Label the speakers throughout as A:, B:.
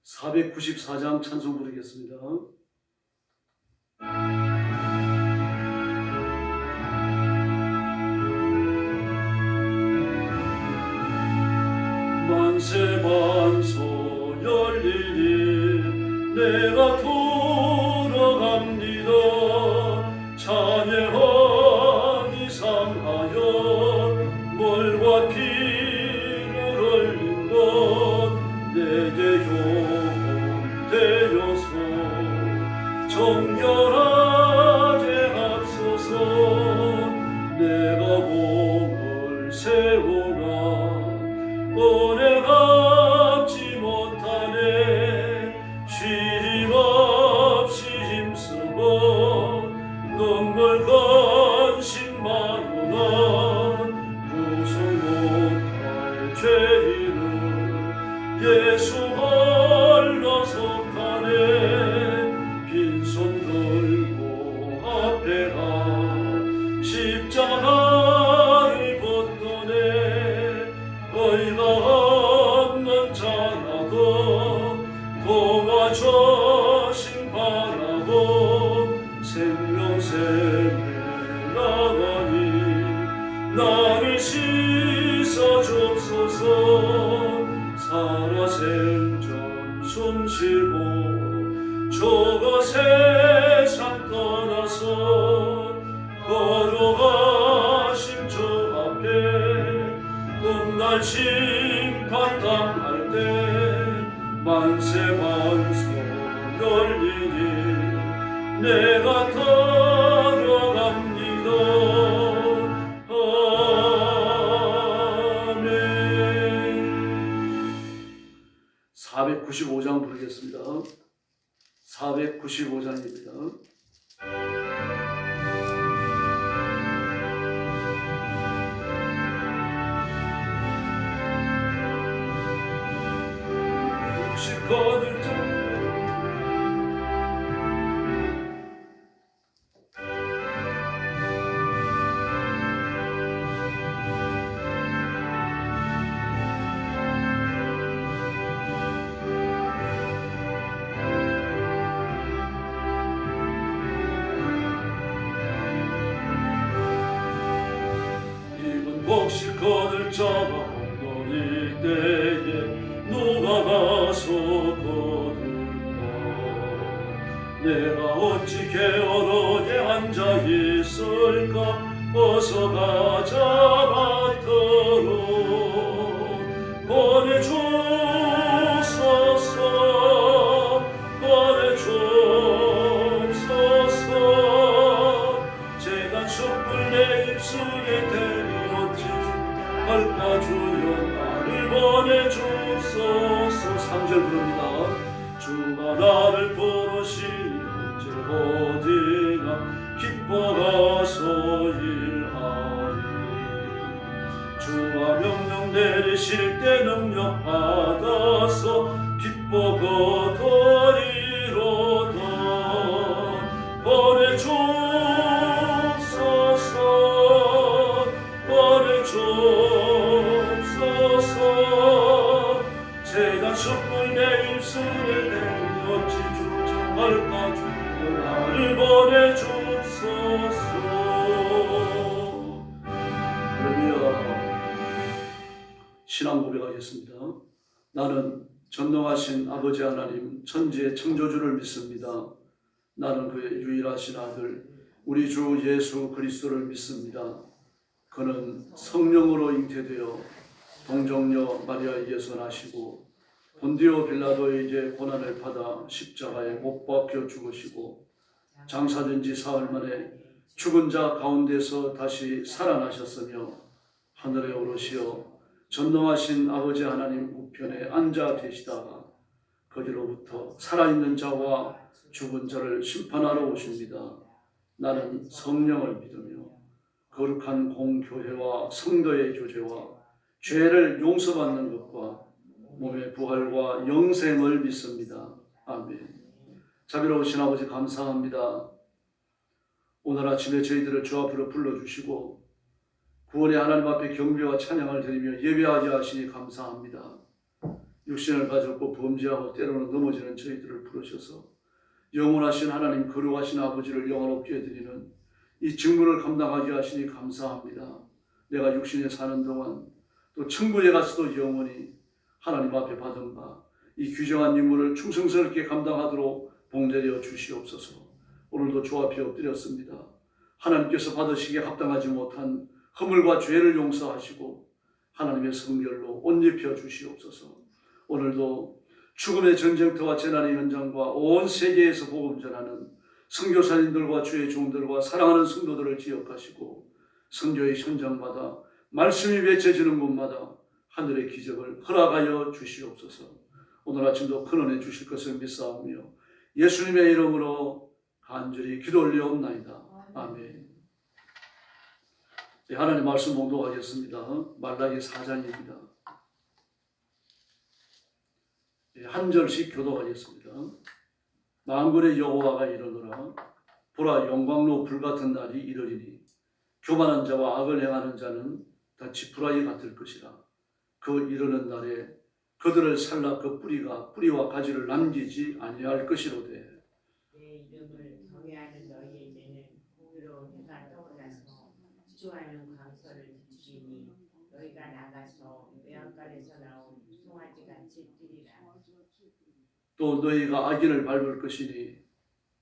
A: 494장 찬송 부르겠습니다. 만세 만소 열리니 내가 돌아갑니다. 찬양하니 상하여 물과 피를 흘린 것 내게 용되어서 정결하게 하소서. 내가 몸을 세우라 오래 갚지 못하네. 쉼 없이 힘쓰고 눈물 건심만으로 구속 못할 죄인을 예수 홀로 속하네. 빈손 들고 앞에 가 십자가를 벗도네. 의가 없는 자라도 도와주심 바라고 생명샘에 나가니 나를 씻어줍소서. 살아 생전 숨쉬고 저거 세상 떠나서 거룩하신 저 앞에 끝날 심판 당할 때 만세 만소 열리니 내가 걸어갑니다. 아멘. 495장 부르겠습니다. 495장입니다. 거들 좀 이건 복식 거들 자가 엉덩이 때에 누가 가서 거둘까. 내가 어찌 게으르게 앉아 있을까. 어서 가자 밭으로 보내주소서. 보내주소서. 재단 숯불 내 입술에 대리었지 할까. 주여 나를 보내주소서. 3절 부릅니다. 주가 나를 부르시니 이제 어디나 기뻐가서 일하리. 주가 명령 내리실 때 능력 받아서 기뻐 거두리로다. 보내주소서. 보내주소서. 재단 숯불 내 입술에 대니 어찌 주장할까. 주여 나를 보내주소서. 할렐루야. 신앙 고백하겠습니다. 나는 전능하신 아버지 하나님 천지의 창조주를 믿습니다. 나는 그의 유일하신 아들 우리 주 예수 그리스도를 믿습니다. 그는 성령으로 잉태되어 동정녀 마리아에게서 나시고 본디오 빌라도에게 고난을 받아 십자가에 못 박혀 죽으시고 장사된 지 사흘 만에 죽은 자 가운데서 다시 살아나셨으며 하늘에 오르시어 전능하신 아버지 하나님 우편에 앉아 계시다가 거기로부터 살아있는 자와 죽은 자를 심판하러 오십니다. 나는 성령을 믿으며 거룩한 공교회와 성도의 교제와 죄를 용서받는 것과 몸의 부활과 영생을 믿습니다. 아멘. 자비로우신 아버지 감사합니다. 오늘 아침에 저희들을 주 앞으로 불러주시고 구원의 하나님 앞에 경배와 찬양을 드리며 예배하게 하시니 감사합니다. 육신을 가졌고 범죄하고 때로는 넘어지는 저희들을 부르셔서 영원하신 하나님, 거룩하신 아버지를 영원롭게 드리는 이 직무를 감당하게 하시니 감사합니다. 내가 육신에 사는 동안 또 천국에 가서도 영원히 하나님 앞에 받은 바 이 규정한 임무를 충성스럽게 감당하도록 복내려 주시옵소서. 오늘도 주 앞에 엎드렸습니다. 하나님께서 받으시기에 합당하지 못한 허물과 죄를 용서하시고 하나님의 성결로 옷 입혀 주시옵소서. 오늘도 죽음의 전쟁터와 재난의 현장과 온 세계에서 복음 전하는 선교사님들과 주의 종들과 사랑하는 성도들을 기억하시고 선교의 현장마다 말씀이 외쳐지는 곳마다 하늘의 기적을 허락하여 주시옵소서. 오늘 아침도 큰 은혜 주실 것을 믿사오며 예수님의 이름으로 간절히 기도 올려옵나이다. 아멘. 하나님 말씀 봉독하겠습니다. 말라기 4장입니다. 한 절씩 교독하겠습니다. 만군의 여호와가 이르노라. 보라, 영광로 불같은 날이 이르리니 교만한 자와 악을 행하는 자는 다 지푸라기 같을 것이라. 그 이르는 날에 그들을 살라 그 뿌리와 가지를 남기지 아니할 것이로되.
B: 내 이름을 경외하는 너희에게는 공의로운 해가 떠올라서 주저하는 광설을 비추리니 너희가 나가서 외양간에서 나온 송아지 같이 뛰리라.
A: 또 너희가 악인을 밟을 것이니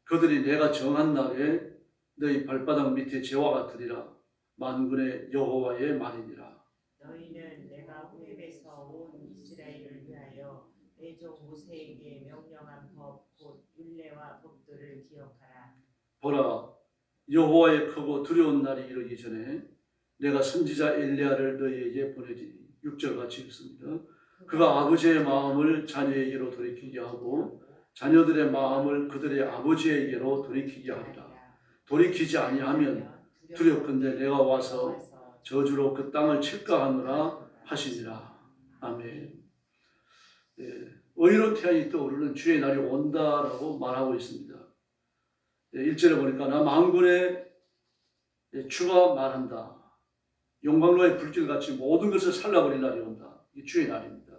A: 그들이 내가 정한 날에 너희 발바닥 밑에 재와 같으리라. 만군의 여호와의 말이니라.
B: 너희는 내가 호렙에서 온 이스라엘을 위하여 내 종 모세에게 명령한 법 곧 율례와 법도를 기억하라.
A: 보라, 여호와의 크고 두려운 날이 이르기 전에 내가 선지자 엘리야를 너희에게 보내리니. 6절 같이 읽습니다. 그가 아버지의 마음을 자녀에게로 돌이키게 하고 자녀들의 마음을 그들의 아버지에게로 돌이키게 하리라. 돌이키지 아니하면 두렵건대 내가 와서 저주로 그 땅을 칠까 하노라 하시니라. 아멘. 의로운 태양이 떠오르는 주의 날이 온다라고 말하고 있습니다. 1절에 보니까 나 만군의 주가 말한다. 용광로의 불길같이 모든 것을 살라버린 날이 온다. 이 주의 날입니다.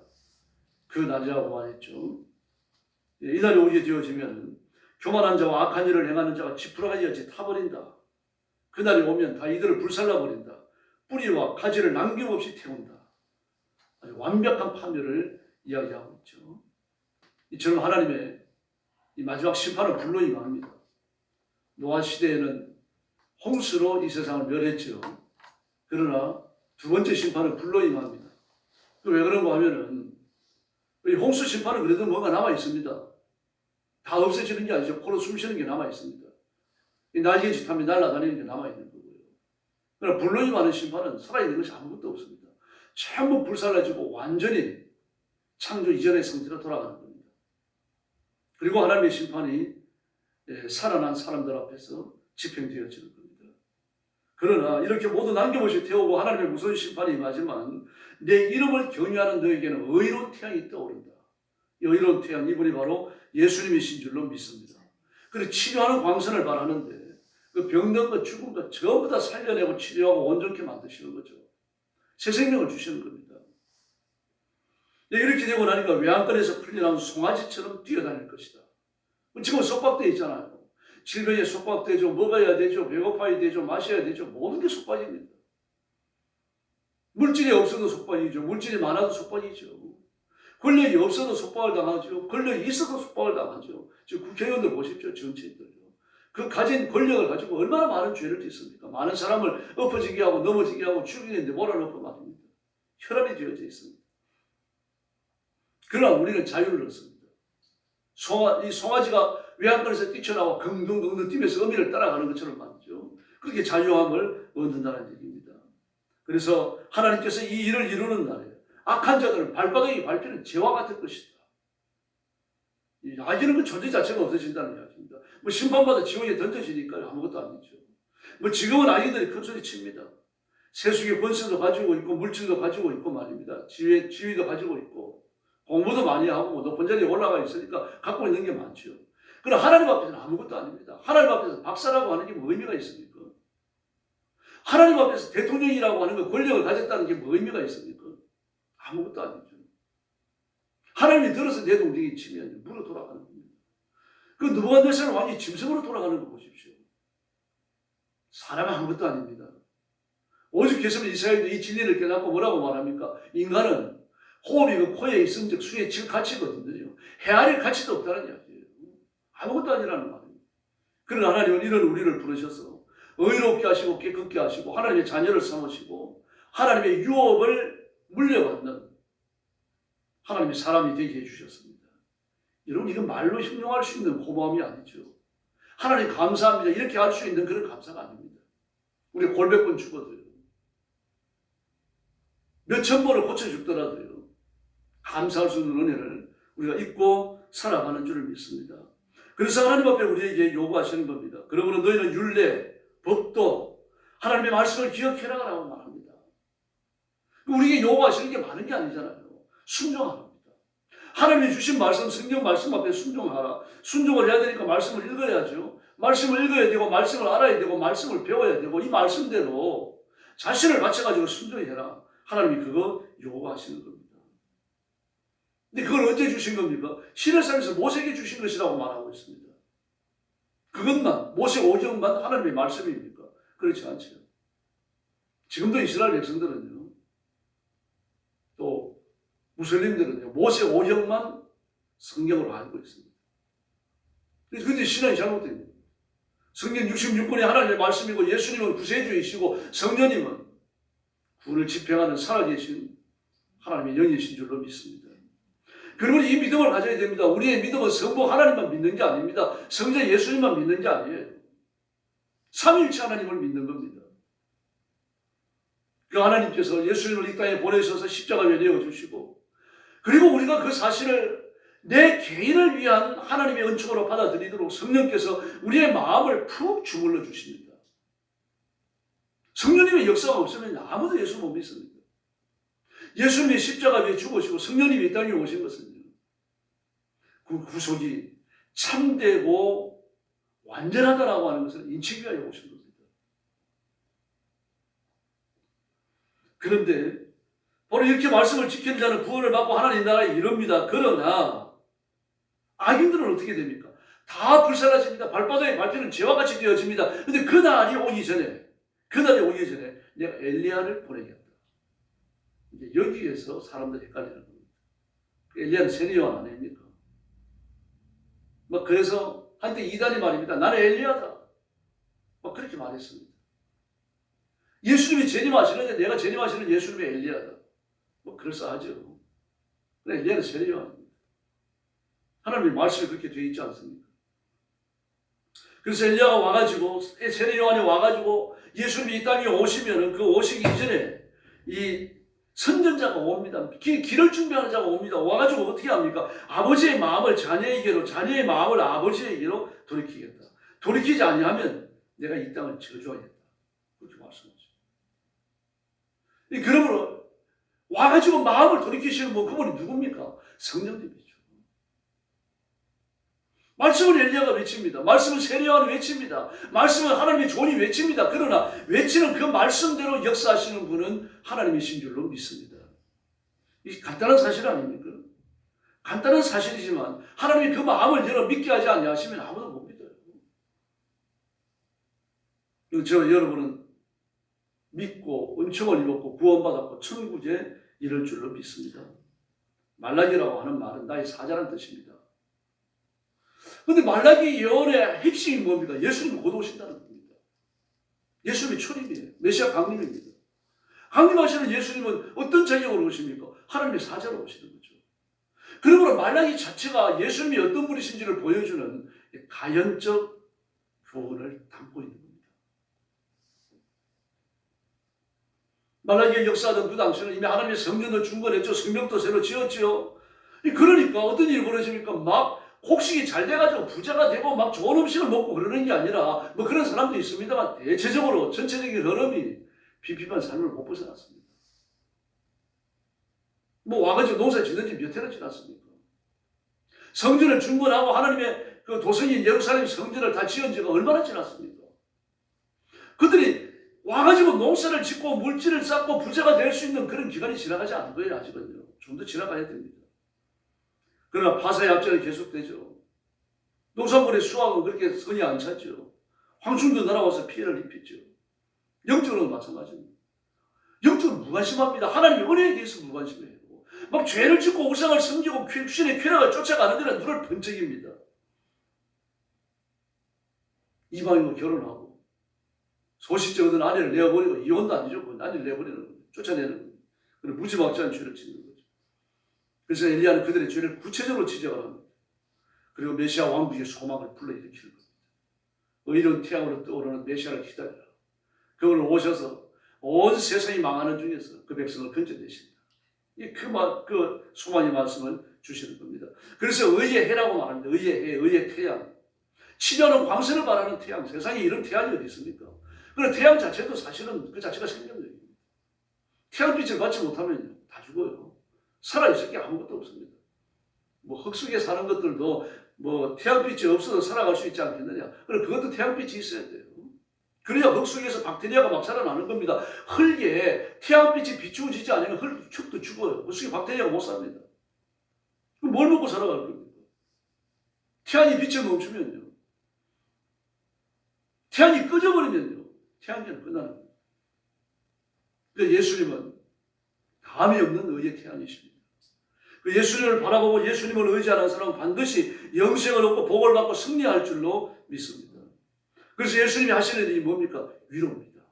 A: 그 날이라고 말했죠. 이 날이 오게 되어지면 교만한 자와 악한 일을 행하는 자가 지푸라기같이 타버린다. 그 날이 오면 다 이들을 불살라버린다. 뿌리와 가지를 남김없이 태운다. 아주 완벽한 파멸을 이야기하고 있죠. 이처럼 하나님의 이 마지막 심판을 불러 임합니다. 노아 시대에는 홍수로 이 세상을 멸했죠. 그러나 두 번째 심판을 불러 임합니다. 왜 그런가 하면은 이 홍수 심판은 그래도 뭐가 남아 있습니다. 다 없어지는 게 아니죠. 코로 숨 쉬는 게 남아 있습니다. 이 날개짓하며 날아다니는 게 남아 있는 거고요. 그러나 불러 임하는 심판은 살아있는 것이 아무것도 없습니다. 전부 불살라지고 완전히 창조 이전의 상태로 돌아가는 겁니다. 그리고 하나님의 심판이 살아난 사람들 앞에서 집행되어지는 겁니다. 그러나 이렇게 모두 남겨보시 태우고 하나님의 무서운 심판이 임하지만 내 이름을 경외하는 너에게는 의로운 태양이 떠오른다. 이 의로운 태양, 이분이 바로 예수님이신 줄로 믿습니다. 그래서 치료하는 광선을 바라는데 그 병든 것, 죽은 것 전부 다 살려내고 치료하고 온전케 만드시는 거죠. 새 생명을 주시는 겁니다. 이렇게 되고 나니까 외양간에서 풀려나온 송아지처럼 뛰어다닐 것이다. 지금 속박되어 있잖아요. 질병에 속박되죠. 먹어야 되죠. 배고파야 되죠. 마셔야 되죠. 모든 게 속박입니다. 물질이 없어도 속박이죠. 물질이 많아도 속박이죠. 권력이 없어도 속박을 당하죠. 권력이 있어도 속박을 당하죠. 지금 국회의원들 보십시오. 정치인들요. 그 가진 권력을 가지고 얼마나 많은 죄를 짓습니까? 많은 사람을 엎어지게 하고 넘어지게 하고 죽이는데 몰아넣고 말입니다. 혈압이 되어져 있습니다. 그러나 우리는 자유를 얻습니다. 이 송아지가 외양간에서 뛰쳐나와 긍둥긍둥 뛰면서 어미를 따라가는 것처럼 말이죠. 그렇게 자유함을 얻는다는 얘기입니다. 그래서 하나님께서 이 일을 이루는 날에 악한 자들을 발바닥에 밟히는 죄와 같을 것이다. 악이라는 그 존재 자체가 없어진다는 이야기입니다. 뭐 심판받아 지옥에 던져지니까 아무것도 아니죠. 뭐 지금은 아이들이 큰 소리 칩니다. 세속의 권세도 가지고 있고 물질도 가지고 있고 말입니다. 지위도 가지고 있고 공부도 많이 하고 뭐 높은 자리에 올라가 있으니까 갖고 있는 게 많죠. 그러나 하나님 앞에서는 아무것도 아닙니다. 하나님 앞에서 박사라고 하는 게 뭐 의미가 있습니까? 하나님 앞에서 대통령이라고 하는 거 권력을 가졌다는 게 뭐 의미가 있습니까? 아무것도 아니죠. 하나님이 들어서 내 동생이 치면 물어 돌아가는 겁니다. 그 느부갓네살은 완전히 짐승으로 돌아가는 거 보십시오. 사람은 아무것도 아닙니다. 오직 예수님 이스라엘도 이 진리를 깨닫고 뭐라고 말합니까? 인간은 호흡이 그 코에 있은 즉 수에 질 가치거든요. 헤아릴 가치도 없다는 이야기예요. 아무것도 아니라는 말입니다. 그러나 하나님은 이런 우리를 부르셔서 의롭게 하시고 깨끗게 하시고 하나님의 자녀를 삼으시고 하나님의 유업을 물려받는 하나님의 사람이 되게 해주셨습니다. 여러분 이건 말로 형용할 수 있는 고마움이 아니죠. 하나님 감사합니다. 이렇게 할 수 있는 그런 감사가 아닙니다. 우리 골몇 번 죽어도요. 몇천 번을 고쳐죽더라도요. 감사할 수 있는 은혜를 우리가 잊고 살아가는 줄을 믿습니다. 그래서 하나님 앞에 우리에게 요구하시는 겁니다. 그러므로 너희는 율례, 법도 하나님의 말씀을 기억해라라고 말합니다. 우리에게 요구하시는 게 많은 게 아니잖아요. 순종하라. 하나님이 주신 말씀, 성경 말씀 앞에 순종하라. 순종을 해야 되니까 말씀을 읽어야죠. 말씀을 읽어야 되고 말씀을 알아야 되고 말씀을 배워야 되고 이 말씀대로 자신을 맞춰가지고 순종해라. 하나님이 그거 요구하시는 겁니다. 근데 그걸 언제 주신 겁니까? 시내산에서 모세에게 주신 것이라고 말하고 있습니다. 그것만, 모세 오경만 하나님의 말씀입니까? 그렇지 않죠. 지금도 이스라엘 백성들은요, 또 무슬림들은요, 모세 오경만 성경으로 알고 있습니다. 그런데 신앙이 잘못됩니다. 성경 66권이 하나님의 말씀이고 예수님은 구세주이시고 성령님은 구원을 집행하는 살아계신 하나님의 영이신 줄로 믿습니다. 그리고 이 믿음을 가져야 됩니다. 우리의 믿음은 성부 하나님만 믿는 게 아닙니다. 성자 예수님만 믿는 게 아니에요. 삼위일체 하나님을 믿는 겁니다. 그 하나님께서 예수님을 이 땅에 보내셔서 십자가에 내어주시고 그리고 우리가 그 사실을 내 개인을 위한 하나님의 은총으로 받아들이도록 성령께서 우리의 마음을 푹 주물러 주십니다. 성령님의 역사가 없으면 아무도 예수 못 믿습니다. 예수님이 십자가 위에 죽으시고 성령님이 이 땅에 오신 것은요, 그 구속이 참되고 완전하다라고 하는 것을 인치기 위하여 오신 겁니다. 그런데 바로 이렇게 말씀을 지키는 자는 구원을 받고 하나님 나라에 이릅니다. 그러나 악인들은 어떻게 됩니까? 다 불살라집니다. 발바닥에 밟히는 죄와 같이 되어집니다. 그런데 그날이 오기 전에 내가 엘리야를 보내겠다. 이제 여기에서 사람들이 헷갈리는 겁니다. 엘리야는 세례요한 아닙니까? 그래서 한때 이단이 말입니다. 나는 엘리야다. 그렇게 말했습니다. 예수님이 재림하시는데 내가 재림하시는 예수님이 엘리야다. 그럴싸하죠. 엘리야는 세례요한입니다. 하나님의 말씀이 그렇게 되어 있지 않습니까? 그래서 엘리야가 와가지고 세례요한이 와가지고 예수님이 이 땅에 오시면은 그 오시기 이전에 이 선전자가 옵니다. 길을 준비하는 자가 옵니다. 와가지고 어떻게 합니까? 아버지의 마음을 자녀에게로, 자녀의 마음을 아버지에게로 돌이키겠다. 돌이키지 아니하면 내가 이 땅을 저주하겠다. 그렇게 말씀하죠. 그러므로 와가지고 마음을 돌이키시는 분, 그분이 누굽니까? 성령님이죠. 말씀을 엘리야가 외칩니다. 말씀을 세례요한이 외칩니다. 말씀을 하나님의 종이 외칩니다. 그러나 외치는 그 말씀대로 역사하시는 분은 하나님이신 줄로 믿습니다. 이 간단한 사실 아닙니까? 간단한 사실이지만 하나님이 그 마음을 열어 믿게 하지 아니하시면 아무도 못 믿어요. 여러분은 믿고 은총을 입었고 구원받았고 천국에 이를 줄로 믿습니다. 말라기라고 하는 말은 나의 사자라는 뜻입니다. 그런데 말라기 예언의 핵심이 뭡니까? 예수님이 곧 오신다는 겁니다. 예수님이 초림이에요. 메시아 강림입니다. 강림하시는 예수님은 어떤 자격으로 오십니까? 하나님의 사자로 오시는 거죠. 그러므로 말라기 자체가 예수님이 어떤 분이신지를 보여주는 가연적 교훈을 담고 있는 겁니다. 말라기의 역사하던 그 당시는 이미 하나님의 성전도 중건했죠. 성벽도 새로 지었죠. 그러니까 어떤 일이 벌어집니까? 막 곡식이 잘 돼가지고 부자가 되고 막 좋은 음식을 먹고 그러는 게 아니라 그런 사람도 있습니다만 대체적으로 전체적인 흐름이 비핍한 삶을 못 벗어났습니다. 와가지고 농사 짓는 지 몇 해나 지났습니까? 성전을 중건하고 하나님의 그 도성인 예루살렘 성전을 다 지은 지가 얼마나 지났습니까? 그들이 와가지고 농사를 짓고 물질을 쌓고 부자가 될 수 있는 그런 기간이 지나가지 않은 거예요. 아직은요. 좀 더 지나가야 됩니다. 그러나 파사의 압제는 계속되죠. 농산물의 수확은 그렇게 선이 안 찼죠. 황충도 날아와서 피해를 입혔죠. 영적으로는 마찬가지입니다. 영적으로 무관심합니다. 하나님의 은혜에 대해서 무관심해요. 막 죄를 짓고 우상을 섬기고 귀신의 쾌락을 쫓아가는 데는 눈을 번쩍입니다. 이방인과 결혼하고 소식적 얻은 아내를 내어버리고, 이혼도 아니죠. 아내를 내버리는 거예요. 쫓아내는 거예요. 그리고 무지막지한 죄를 짓는 거죠. 그래서 엘리야는 그들의 죄를 구체적으로 지적을 합니다. 그리고 메시아 왕국의 소망을 불러일으키는 겁니다. 의로운 태양으로 떠오르는 메시아를 기다려라. 그분을 오셔서 온 세상이 망하는 중에서 그 백성을 건져내신다. 그 소망의 말씀을 주시는 겁니다. 그래서 의의 해라고 말합니다. 의의 해, 의의 태양. 치료는 광선을 바라는 태양. 세상에 이런 태양이 어디 있습니까? 그런 태양 자체도 사실은 그 자체가 생명력입니다. 태양빛을 받지 못하면 다 죽어요. 살아있을 게 아무것도 없습니다. 뭐 흙속에 사는 것들도 뭐 태양빛이 없어도 살아갈 수 있지 않겠느냐. 그럼 그것도 태양빛이 있어야 돼요. 그래야 흙속에서 박테리아가 막 살아나는 겁니다. 흙에 태양빛이 비추어지지 않으면 흙도 죽어요. 흙속에 박테리아가 못 삽니다. 그럼 뭘 먹고 살아갈 겁니까? 태양이 빛을 멈추면요. 태양이 꺼져버리면요. 태양계는 끝나는 거예요. 그러니까 예수님은 감이 없는 의의 태양이십니다. 그 예수님을 바라보고 예수님을 의지하는 사람은 반드시 영생을 얻고 복을 받고 승리할 줄로 믿습니다. 그래서 예수님이 하시는 일이 뭡니까? 위로입니다.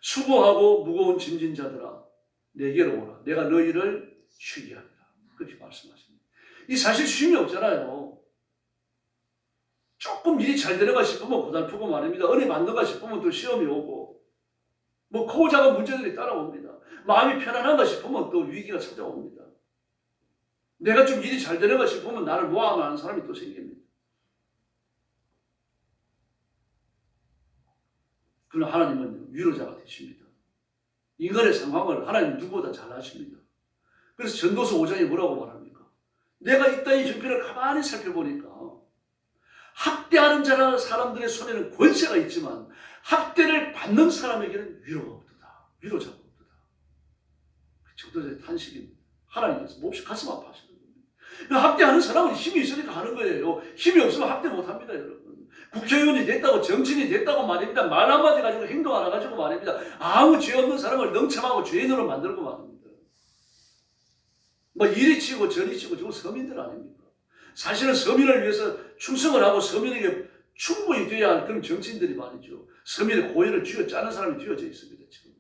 A: 수고하고 무거운 짐진 자들아 내게로 오라. 내가 너희를 쉬게 하리라. 그렇게 말씀하십니다. 이 사실 쉼이 없잖아요. 조금 일이 잘 되는가 싶으면 고달프고 말입니다. 은혜 받는가 싶으면 또 시험이 오고 뭐 크고 작은 문제들이 따라옵니다. 마음이 편안한가 싶으면 또 위기가 찾아옵니다. 내가 좀 일이 잘 되는가 싶으면 나를 모함하는 사람이 또 생깁니다. 그러나 하나님은 위로자가 되십니다. 인간의 상황을 하나님 누구보다 잘 아십니다. 그래서 전도서 5장에 뭐라고 말합니까? 내가 이 땅의 형편을 가만히 살펴보니까 학대하는 자라는 사람들의 손에는 권세가 있지만 학대를 받는 사람에게는 위로가 없도다. 위로자가 없도다. 그 정도의 탄식입니다. 하나님께서 몹시 가슴 아파하시는 겁니다. 학대하는 사람은 힘이 있으니까 하는 거예요. 힘이 없으면 학대 못합니다, 여러분. 국회의원이 됐다고 정치인이 됐다고 말입니다. 말 한마디 가지고 행동 하나 가지고 말입니다. 아무 죄 없는 사람을 능참하고 죄인으로 만들고 말입니다. 뭐 이리 치고 저리 치고 저거 서민들 아닙니까? 사실은 서민을 위해서 충성을 하고 서민에게 충분히 돼야 할 그런 정치인들이 말이죠. 서민의 고열을 쥐어짜는 사람이 쥐어져 있습니다, 지금.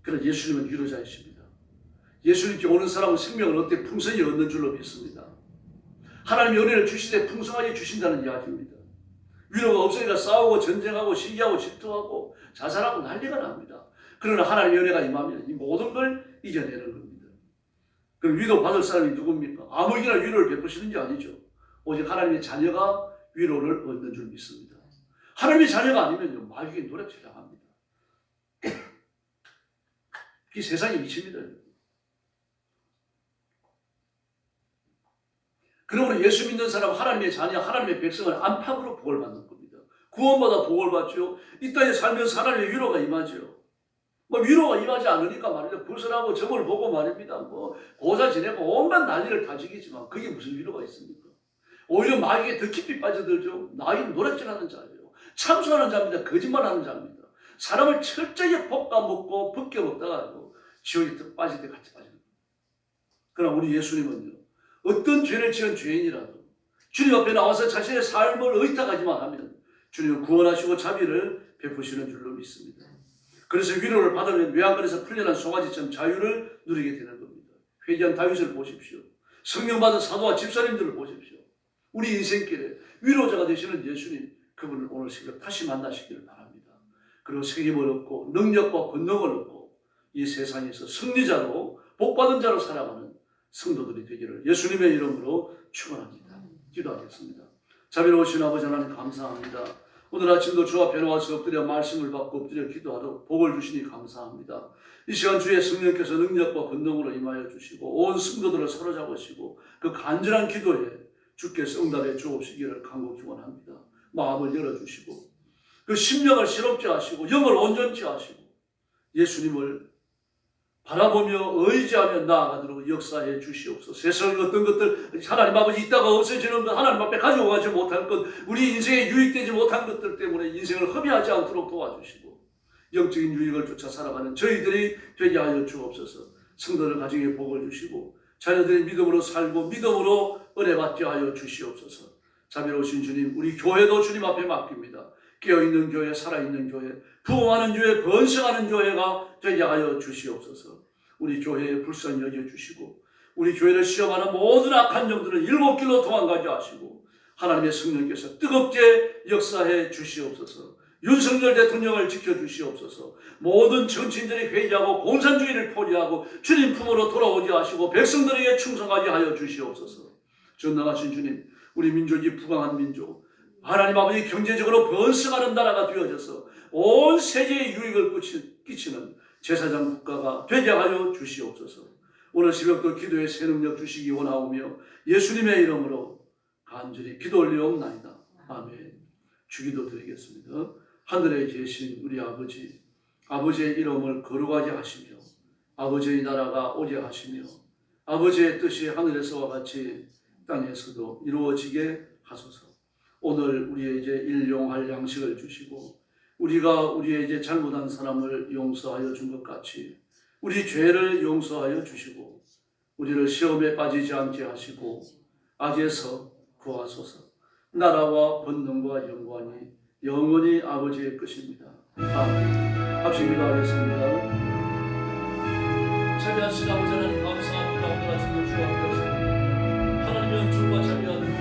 A: 그러나 예수님은 위로자이십니다. 예수님께 오는 사람은 생명을 얻되 풍성히 얻는 줄로 믿습니다. 하나님의 은혜를 주시되 풍성하게 주신다는 이야기입니다. 위로가 없으니까 싸우고 전쟁하고 시기하고 질투하고 자살하고 난리가 납니다. 그러나 하나님의 은혜가 임하면 이 모든 걸 이겨내는 겁니다. 그럼 위로 받을 사람이 누굽니까? 아무에게나 위로를 베푸시는 게 아니죠. 오직 하나님의 자녀가 위로를 얻는 줄 믿습니다. 하나님의 자녀가 아니면요, 마귀의 노략질을 합니다. 이 세상의 이치입니다. 그러므로 예수 믿는 사람, 하나님의 자녀, 하나님의 백성을 안팎으로 복을 받는 겁니다. 구원받아 복을 받죠. 이 땅에 살면서 하나님의 위로가 임하죠. 뭐 위로가 임하지 않으니까 말이죠. 불선하고 점을 보고 말입니다. 뭐 고사 지내고 온갖 난리를 다 지기지만 그게 무슨 위로가 있습니까? 오히려 마귀에 더 깊이 빠져들죠. 나이는 노략질하는 자예요. 참소하는 자입니다. 거짓말하는 자입니다. 사람을 철저히 볶아먹고 벗겨먹다가 지옥에 더 빠질 때 같이 빠지는 거예요. 그러나 우리 예수님은요, 어떤 죄를 지은 죄인이라도 주님 앞에 나와서 자신의 삶을 의탁하지만 하면 주님은 구원하시고 자비를 베푸시는 줄로 믿습니다. 그래서 위로를 받으면 외양간에서 풀려난 송아지처럼 자유를 누리게 되는 겁니다. 회개한 다윗을 보십시오. 성령 받은 사도와 집사님들을 보십시오. 우리 인생길에 위로자가 되시는 예수님, 그분을 오늘 새벽 다시 만나시기를 바랍니다. 그리고 책임을 얻고 능력과 권능을 얻고 이 세상에서 승리자로 복받은 자로 살아가는 성도들이 되기를 예수님의 이름으로 축원합니다. 기도하겠습니다. 자비로우신 아버지 하나님 감사합니다. 오늘 아침도 주 앞에 나와서 엎드려 말씀을 받고 엎드려 기도하러 복을 주시니 감사합니다. 이 시간 주의 성령께서 능력과 권능으로 임하여 주시고 온 성도들을 사로잡으시고 그 간절한 기도에 주께서 응답해 주옵시기를 간곡히 원합니다. 마음을 열어주시고 그 심령을 실없게 하시고 영을 온전치 하시고 예수님을 바라보며 의지하며 나아가도록 역사해 주시옵소서. 세상의 어떤 것들 하나님 아버지 있다가 없어지는 것, 하나님 앞에 가지고 가지 못할 것, 우리 인생에 유익되지 못한 것들 때문에 인생을 허비하지 않도록 도와주시고 영적인 유익을 쫓아 살아가는 저희들이 되게 하여 주옵소서. 성도들 가정에 복을 주시고 자녀들이 믿음으로 살고 믿음으로 은혜 받게 하여 주시옵소서. 자비로우신 주님, 우리 교회도 주님 앞에 맡깁니다. 깨어있는 교회, 살아있는 교회, 부흥하는 교회, 번성하는 교회가 되게 하여 주시옵소서. 우리 교회에 불쌍히 여겨주시고 우리 교회를 시험하는 모든 악한 영들을 일곱 길로 도망가게 하시고 하나님의 성령께서 뜨겁게 역사해 주시옵소서. 윤석열 대통령을 지켜주시옵소서. 모든 정치인들이 회개하고 공산주의를 포기하고 주님 품으로 돌아오게 하시고 백성들에게 충성하게 하여 주시옵소서. 전능하신 주님, 우리 민족이 부강한 민족, 하나님 아버지 경제적으로 번성하는 나라가 되어져서 온 세계에 유익을 끼치는 제사장 국가가 되게 하여 주시옵소서. 오늘 새벽도 기도의 새 능력 주시기 원하오며 예수님의 이름으로 간절히 기도 올리옵나이다. 아멘. 주기도 드리겠습니다. 하늘에 계신 우리 아버지, 아버지의 이름을 거룩하게 하시며 아버지의 나라가 오게 하시며 아버지의 뜻이 하늘에서와 같이 땅에서도 이루어지게 하소서. 오늘 우리에게 일용할 양식을 주시고 우리가 우리에게 잘못한 사람을 용서하여 준 것 같이 우리 죄를 용서하여 주시고 우리를 시험에 빠지지 않게 하시고 악에서 구하소서. 나라와 권능과 영광이 영원히 아버지의 것입니다. 아멘. 합심 기도하겠습니다. 자비하신 아버지 하나님 감사합니다. 오늘 아침도 주와 함께 하십니다. 하나님의 은총과 자비와